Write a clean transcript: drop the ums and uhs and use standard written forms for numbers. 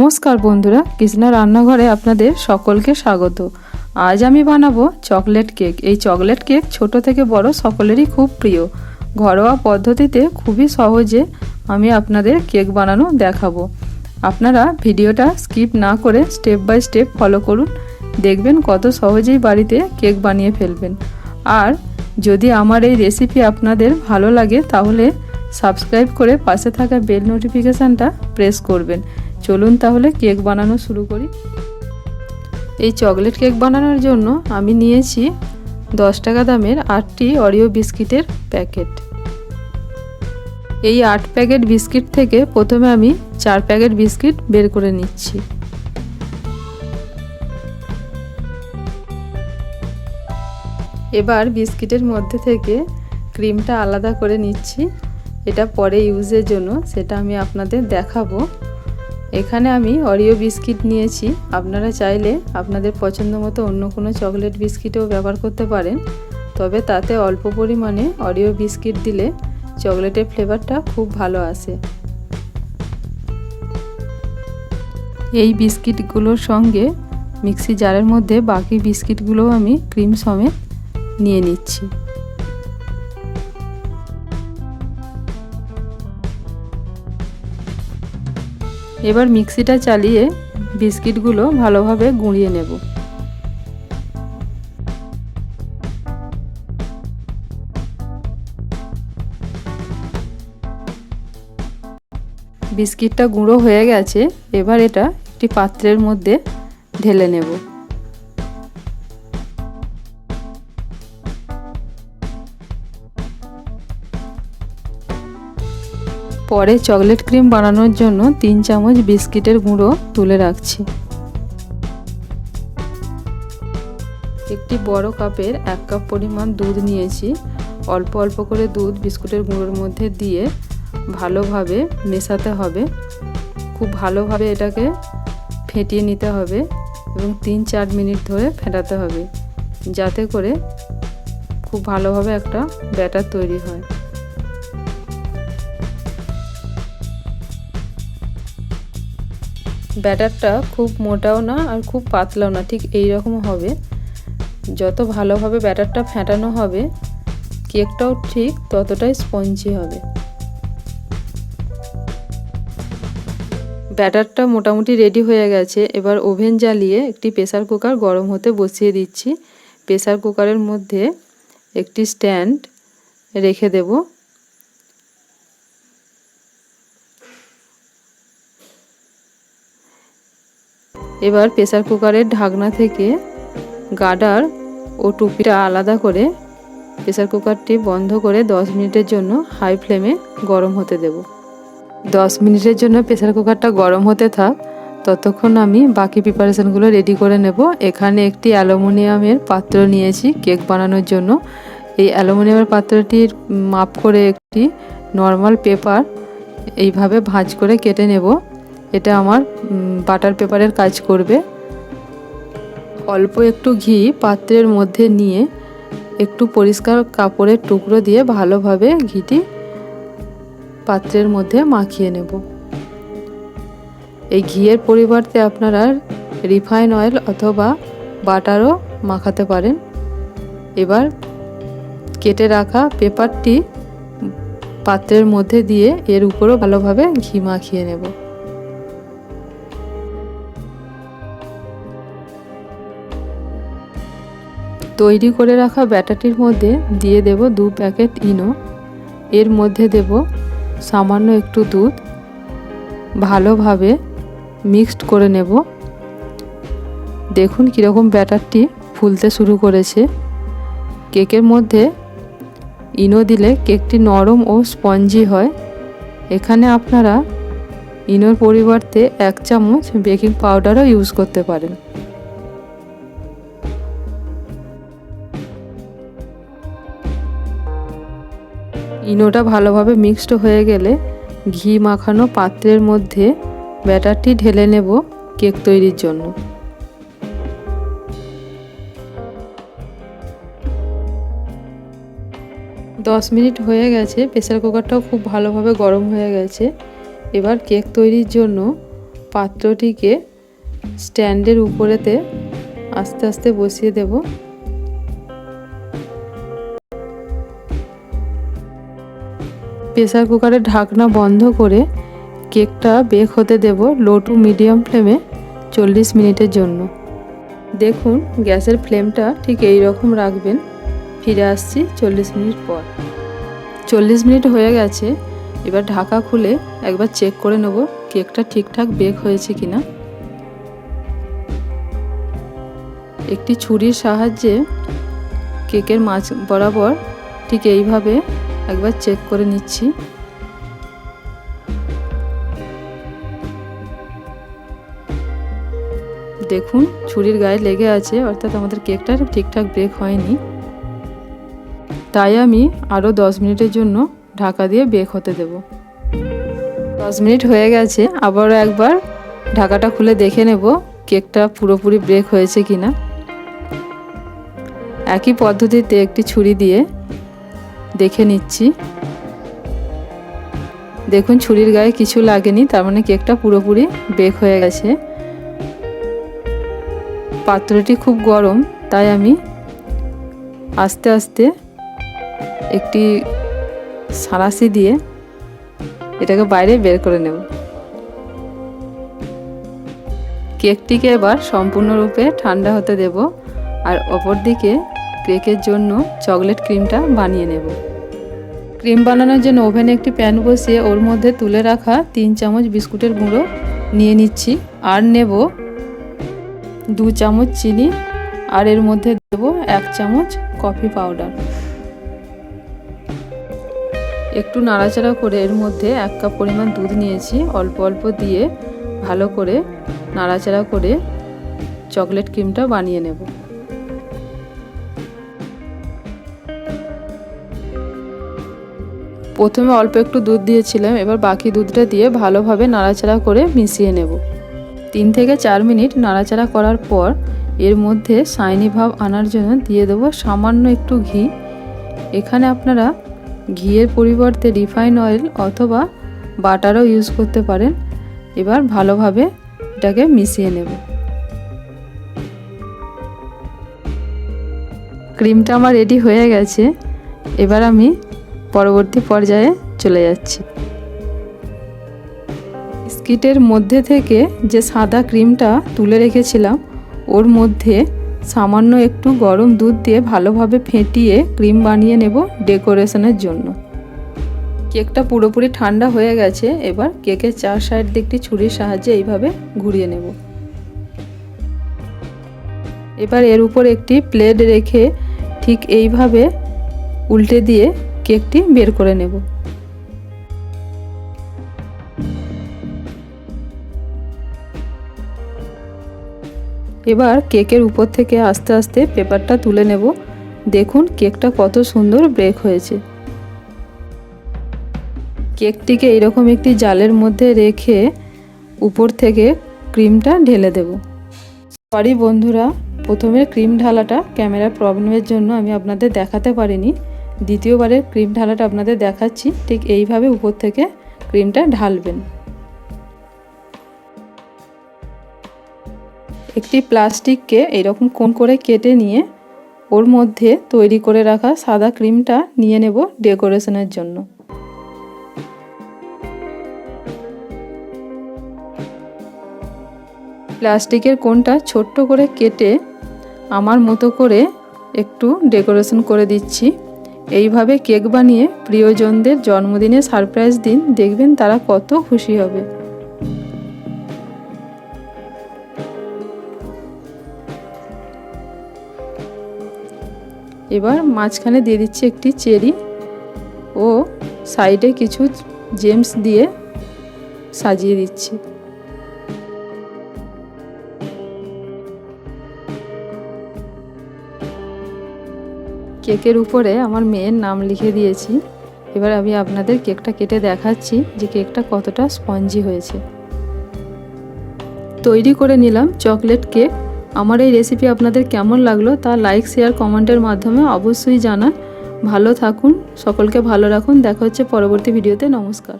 নমস্কার বন্ধুরা, কৃষ্ণা রান্নাঘরে আপনাদের সকলকে স্বাগত। আজ আমি বানাবো চকলেট কেক। এই চকলেট কেক ছোট থেকে বড় সকলেরই খুব প্রিয়। ঘরোয়া পদ্ধতিতে খুবই সহজে আমি আপনাদের কেক বানানো দেখাবো। আপনারা ভিডিওটা স্কিপ না করে স্টেপ বাই স্টেপ ফলো করুন, দেখবেন কত সহজেই বাড়িতে কেক বানিয়ে ফেলবেন। আর যদি আমার এই রেসিপি আপনাদের ভালো লাগে তাহলে সাবস্ক্রাইব করে পাশে থাকা বেল নোটিফিকেশানটা প্রেস করবেন। চলুন তাহলে কেক বানানো শুরু করি। এই চকলেট কেক বানানোর জন্য আমি নিয়েছি 10 টাকা দামের 8টি অরিও বিস্কিটের প্যাকেট। এই 8 প্যাকেট বিস্কিট থেকে প্রথমে আমি 4 প্যাকেট বিস্কিট বের করে নিচ্ছি। এবার বিস্কিটের মধ্যে থেকে ক্রিমটা আলাদা করে নিচ্ছি। এটা পরে ইউজের জন্য, সেটা আমি আপনাদের দেখাবো। এখানে আমি অরিও বিস্কিট নিয়েছি, আপনারা চাইলে আপনাদের পছন্দ মতো অন্য কোনো চকলেট বিস্কিটও ব্যবহার করতে পারেন, তবে তাতে অল্প পরিমাণে অরিও বিস্কিট দিলে চকলেটের ফ্লেভারটা খুব ভালো আসে। এই বিস্কিটগুলোর সঙ্গে মিক্সি জারের মধ্যে বাকি বিস্কিটগুলোও আমি ক্রিম সমেত নিয়ে নিচ্ছি। এবার মিক্সিটা চালিয়ে বিস্কিটগুলো ভালোভাবে গুঁড়িয়ে নেব। বিস্কিটটা গুঁড়ো হয়ে গেছে, এবার এটা একটি পাত্রের মধ্যে ঢেলে নেব। পরে চকলেট ক্রিম বানানোর জন্য 3 চামচ বিস্কিটের গুঁড়ো তুলে রাখছি। একটি বড় কাপের 1 কাপ পরিমাণ দুধ নিয়েছি। অল্প অল্প করে দুধ বিস্কুটের গুঁড়োর মধ্যে দিয়ে ভালোভাবে মেশাতে হবে। খুব ভালোভাবে এটাকে ফেটিয়ে নিতে হবে এবং 3-4 মিনিট ধরে ফেটাতে হবে, যাতে করে খুব ভালোভাবে একটা ব্যাটার তৈরি হয়। ব্যাটারটা খুব মোটাও না আর খুব পাতলাও না, ঠিক এই রকম হবে। যত ভালোভাবে ব্যাটারটা ফেটানো হবে কেকটাও ঠিক ততটাই স্পঞ্জি হবে। ব্যাটারটা মোটামুটি রেডি হয়ে গেছে। এবার ওভেন জ্বালিয়ে একটি প্রেসার কুকার গরম হতে বসিয়ে দিচ্ছি। প্রেসার কুকারের মধ্যে একটি স্ট্যান্ড রেখে দেব। এবার প্রেসার কুকারের ঢাকনা থেকে গার্ডার ও টুপিটা আলাদা করে প্রেসার কুকারটি বন্ধ করে 10 মিনিটের জন্য হাই ফ্লেমে গরম হতে দেব। 10 মিনিটের জন্য প্রেসার কুকারটা গরম হতে থাক, ততক্ষণ আমি বাকি প্রিপারেশনগুলো রেডি করে নেব। এখানে একটি অ্যালুমিনিয়ামের পাত্র নিয়েছি কেক বানানোর জন্য। এই অ্যালুমিনিয়ামের পাত্রটির মাপ করে একটি নর্মাল পেপার এইভাবে ভাঁজ করে কেটে নেব। এটা আমার বাটার পেপারের কাজ করবে। অল্প একটু ঘি পাত্রের মধ্যে নিয়ে একটু পরিষ্কার কাপড়ের টুকরো দিয়ে ভালোভাবে ঘিটি পাত্রের মধ্যে মাখিয়ে নেব। এই ঘিয়ের পরিবর্তে আপনারা রিফাইন অয়েল অথবা বাটারও মাখাতে পারেন। এবার কেটে রাখা পেপারটি পাত্রের মধ্যে দিয়ে এর উপরও ভালোভাবে ঘি মাখিয়ে নেব। তৈরি করে রাখা ব্যাটারটির মধ্যে দিয়ে দেব 2 প্যাকেট ইনো। এর মধ্যে দেব সামান্য একটু দুধ। ভালোভাবে মিক্সড করে নেব। দেখুন কীরকম ব্যাটারটি ফুলতে শুরু করেছে। কেকের মধ্যে ইনো দিলে কেকটি নরম ও স্পঞ্জি হয়। এখানে আপনারা ইনোর পরিবর্তে 1 চামচ বেকিং পাউডারও ইউজ করতে পারেন। ইনোটা ভালোভাবে মিক্সড হয়ে গেলে ঘি মাখানো পাত্রের মধ্যে ব্যাটারটি ঢেলে নেব কেক তৈরির জন্য। দশ মিনিট হয়ে গেছে। প্রেসার কুকারটাও খুব ভালোভাবে গরম হয়ে গেছে। এবার কেক তৈরির জন্য পাত্রটিকে স্ট্যান্ডের উপরেতে আস্তে আস্তে বসিয়ে দেব। প্রেসার কুকারের ঢাকনা বন্ধ করে কেকটা বেক হতে দেব লো টু মিডিয়াম ফ্লেমে 40 মিনিটের জন্য। দেখুন গ্যাসের ফ্লেমটা ঠিক এই রকম রাখবেন। ফিরে আসছি 40 মিনিট পর। 40 মিনিট হয়ে গেছে। এবার ঢাকা খুলে একবার চেক করে নেব কেকটা ঠিকঠাক বেক হয়েছে কিনা। একটি ছুরির সাহায্যে কেকের মাঝ বরাবর ঠিক এইভাবে একবার চেক করে নিচ্ছি। দেখুন ছুরির গায়ে লেগে আছে, অর্থাৎ আমাদের কেকটা ঠিকঠাক বেক হয়নি। তাই আমি আরও 10 মিনিটের জন্য ঢাকা দিয়ে বেক হতে দেব। 10 মিনিট হয়ে গেছে। আবারও একবার ঢাকাটা খুলে দেখে নেব কেকটা পুরোপুরি বেক হয়েছে কিনা। একই পদ্ধতিতে একটি ছুরি দিয়ে দেখে নিচ্ছি। দেখুন ছুরির গায়ে কিছু লাগেনি, তার মানে কেকটা পুরোপুরি বেক হয়ে গেছে। পাত্রটি খুব গরম, তাই আমি আস্তে আস্তে একটি সাঁড়াশি দিয়ে এটাকে বাইরে বের করে নেব। কেকটিকে এবার সম্পূর্ণরূপে ঠান্ডা হতে দেব, আর অপর দিকে কেকের জন্য চকলেট ক্রিমটা বানিয়ে নেব। ক্রিম বানানোর জন্য ওভেনে একটি প্যান বসিয়ে ওর মধ্যে তুলে রাখা 3 চামচ বিস্কুটের গুঁড়ো নিয়ে নিচ্ছি, আর নেব 2 চামচ চিনি, আর এর মধ্যে দেব 1 চামচ কফি পাউডার। একটু নাড়াচাড়া করে এর মধ্যে 1 কাপ পরিমাণ দুধ নিয়েছি, অল্প অল্প দিয়ে ভালো করে নাড়াচাড়া করে চকলেট ক্রিমটা বানিয়ে নেব। প্রথমে অল্প একটু দুধ দিয়েছিলাম, এবার বাকি দুধটা দিয়ে ভালোভাবে নাড়াচাড়া করে মিশিয়ে নেব। 3 থেকে 4 মিনিট নাড়াচাড়া করার পর এর মধ্যে শাইনি ভাব আনার জন্য দিয়ে দেবো সামান্য একটু ঘি। এখানে আপনারা ঘিয়ের পরিবর্তে রিফাইন অয়েল অথবা বাটারও ইউজ করতে পারেন। এবার ভালোভাবে এটাকে মিশিয়ে নেব। ক্রিমটা আমার রেডি হয়ে গেছে। এবার আমি পরবর্তী পর্যায়ে চলে যাচ্ছি। বিস্কিটের মধ্যে থেকে যে সাদা ক্রিমটা তুলে রেখেছিলাম ওর মধ্যে সামান্য একটু গরম দুধ দিয়ে ভালোভাবে ফেটিয়ে ক্রিম বানিয়ে নেব ডেকোরেশনের জন্য। কেকটা পুরোপুরি ঠান্ডা হয়ে গেছে। এবার কেকের 4 সাইড দিয়ে একটি ছুরির সাহায্যে এইভাবে ঘুরিয়ে নেব। এবার এর উপর একটি প্লেট রেখে ঠিক এইভাবে উল্টে দিয়ে কেকটি বের করে নেব। এবার কেকের উপর থেকে আস্তে আস্তে পেপারটা তুলে নেব। দেখুন কেকটা কত সুন্দর বেক হয়েছে। কেকটিকে এরকম একটি জালের মধ্যে রেখে উপর থেকে ক্রিমটা ঢেলে দেব। সরি বন্ধুরা, প্রথমের ক্রিম ঢালাটা ক্যামেরার প্রবলেমের জন্য আমি আপনাদের দেখাতে পারিনি। দ্বিতীয়বারের ক্রিম ঢালাটা আপনাদের দেখাচ্ছি। ঠিক এইভাবে উপর থেকে ক্রিমটা ঢালবেন। একটি প্লাস্টিককে এরকম কোণ করে কেটে নিয়ে ওর মধ্যে তৈরি করে রাখা সাদা ক্রিমটা নিয়ে নেব ডেকোরেশনের জন্য। প্লাস্টিকের কোণটা ছোট্ট করে কেটে আমার মতো করে একটু ডেকোরেশন করে দিচ্ছি। এইভাবে কেক বানিয়ে প্রিয়জনদের জন্মদিনে সারপ্রাইজ দিন, দেখবেন তারা কত খুশি হবে। এবার মাঝখানে দিয়ে দিচ্ছি একটি চেরি ও সাইডে কিছু জেমস দিয়ে সাজিয়ে দিচ্ছি। কেকের উপরে আমার মেয়ের নাম লিখে দিয়েছি। এবার আমি আপনাদের কেকটা কেটে দেখাচ্ছি যে কেকটা কতটা স্পঞ্জি হয়েছে। তৈরি করে নিলাম চকলেট কেক। আমার এই রেসিপি আপনাদের কেমন লাগলো তা লাইক, শেয়ার, কমেন্টের মাধ্যমে অবশ্যই জানান। ভালো থাকুন, সকলকে ভালো রাখুন। দেখা হচ্ছে পরবর্তী ভিডিওতে। নমস্কার।